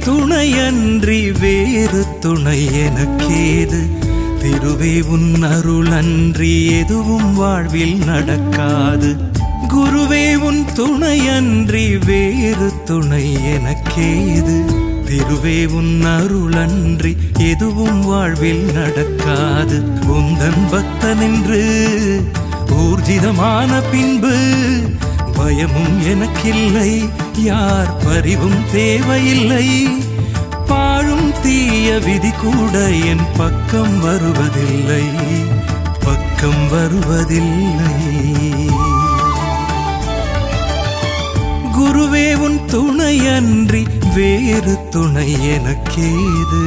துணையன்றி வேறு துணை எனக்கேது? திருவே உன் அருள் அன்றி எதுவும் வாழ்வில் நடக்காது. குருவே உன் துணையன்றி வேறு துணை எனக்கேது? திருவே உன் அருள் அன்றி எதுவும் வாழ்வில் நடக்காது. உந்தன் பக்தனென்று ஊர்ஜிதமான பின்பு பயமும் எனக்கில்லை, யார் பரிவும் தேவையில்லை. பாழும் தீய விதி கூட என் பக்கம் வருவதில்லை, பக்கம் வருவதில்லை. குருவே உன் துணையன்றி வேறு துணை எனக்கேது?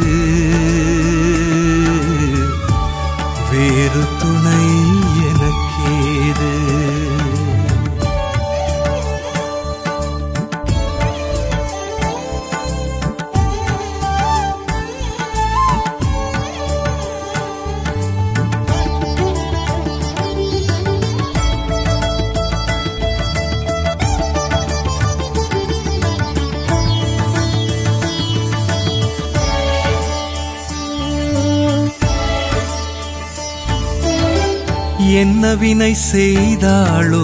வேறு துணை எனக்கேது? என்ன வினை செய்தாளோ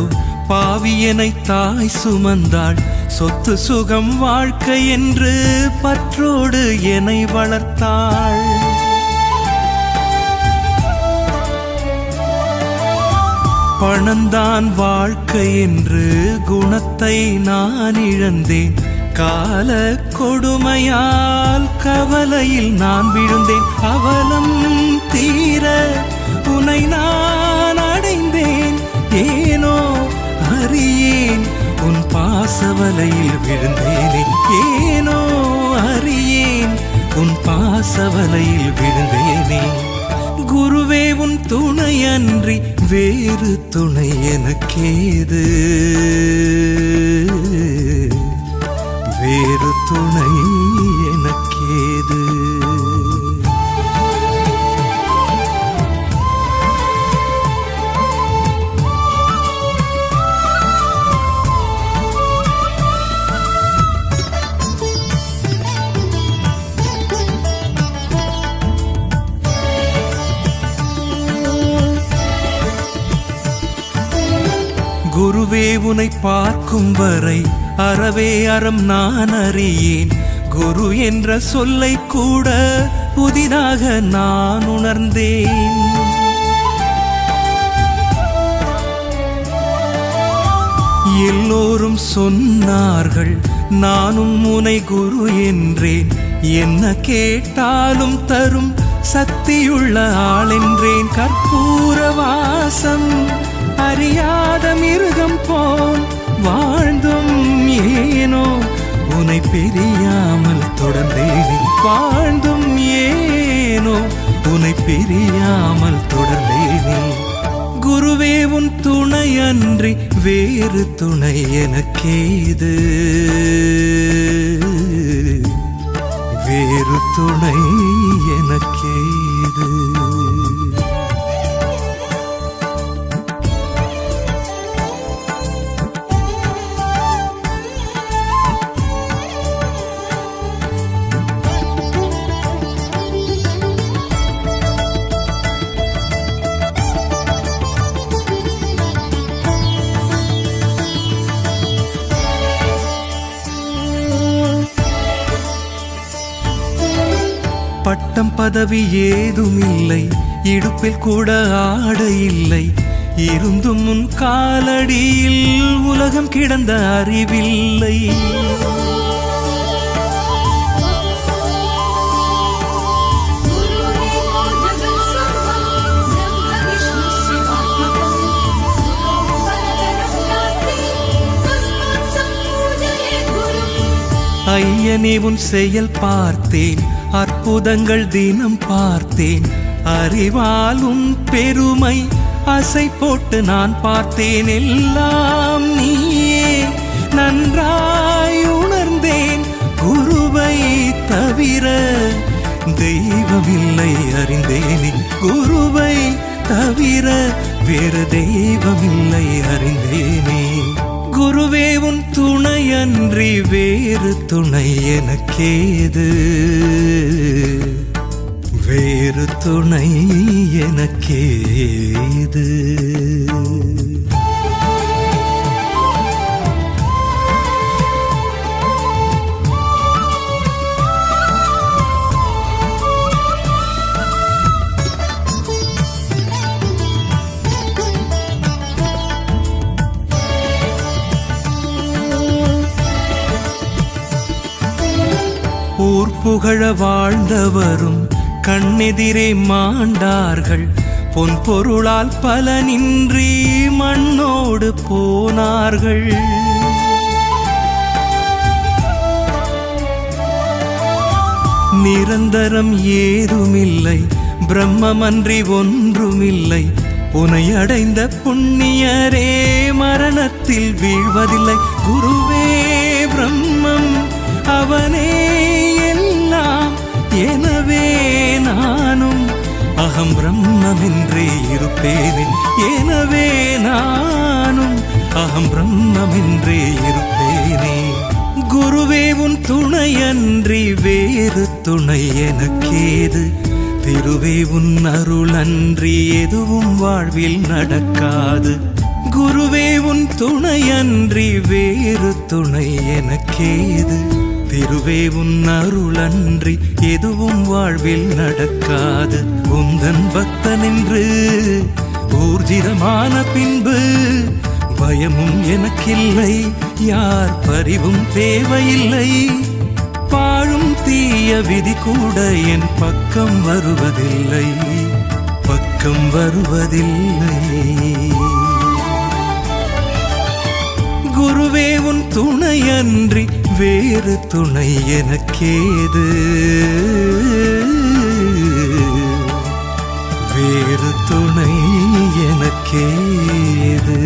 பாவியனை தாய் சுமந்தாள். சொத்து சுகம் வாழ்க்கை என்று பற்றோடு என்னை வளர்த்தாள். பணந்தான் வாழ்க்கை என்று குணத்தை நான் இழந்தேன். கால கொடுமையால் கவலையில் நான் விழுந்தேன். அவலம் தீர உனை நான் அடைந்தேன். ஏனோ அறியேன் உன் பாசவலையில் விழுந்தேனே. ஏனோ அறியேன் உன் பாசவலையில் விழுந்தேனே. குருவே உன் துணையன்றி வேறு துணை எனக்கேது? வேறு துணை எனக்கேது? குருவே உனை பார்க்கும் வரை அறவே அறம் நான் அறியேன். குரு என்ற சொல்லை கூட புதிதாக நான் உணர்ந்தேன். எல்லோரும் சொன்னார்கள், நானும் உனை குரு என்றேன். என்ன கேட்டாலும் தரும் சக்தியுள்ள ஆள் என்றேன். கற்பூர வாசம் அறியாத மிருகம் போல் வாழ்ந்தும் ஏனோ உனை பிரியாமல் தொடர்ந்தேனே. வாழ்ந்தும் ஏனோ உனை பிரியாமல் தொடர்ந்தேனே. குருவே உன் துணையன்றி வேறு துணை எனக்கேது? வேறு துணை எனக்கேது? பட்டம் பதவி ஏதுமில்லை, இடுப்பில் கூட ஆடை இல்லை. இருந்தும் உன் காலடியில் உலகம் கிடந்த அறிவில்லை. ஐயனே உன் செயல் பார்த்தேன், அற்புதங்கள் தினம் பார்த்தேன். அறிவால் உன் பெருமை அசை போட்டு நான் பார்த்தேன். எல்லாம் நீயே நன்றாய் உணர்ந்தேன். குருவை தவிர தெய்வமில்லை அறிந்தேனே. குருவை தவிர வேறு தெய்வமில்லை அறிந்தேனே. குருவே உன் துணையன்றி வேறு துணை எனக்கேது, வேறு துணை எனக்கேது. ஊர் புகழ வாழ்ந்தவரும் கண்ணெதிரே மாண்டார்கள், பொன் பொருளால் பலனின்றி மண்ணோடு போனார்கள். நிரந்தரம் ஏதுமில்லை, பிரம்மமன்றி ஒன்றுமில்லை, உனை அடைந்த புண்ணியரே மரணத்தில் வீழ்வதில்லை. குருவே பிரம்மம் அவனே எல்லாம், எனவே நானும் அகம் பிரம்மென்றே இருப்பேனே, எனவே நானும் அகம் பிரம்மென்றே இருப்பேனே. குருவே உன் துணையன்றி வேறு துணை எனக்கேது, திருவே உன் அருளன்றி எதுவும் வாழ்வில் நடக்காது. குருவே உன் துணையன்றி வேறு துணை எனக்கேது, திருவே உன் அருளன்றி எதுவும் வாழ்வில் நடக்காது. உந்தன் பக்தனென்று ஊர்ஜிதமான பின்பு பயமும் எனக்கில்லை, யார் பரிவும் தேவையில்லை. பாழும் தீய விதி கூட என் பக்கம் வருவதில்லை, பக்கம் வருவதில்லை. குருவே உன் துணையன்றி வேறு துணை எனக்கேது, வேறு துணை எனக்கேது.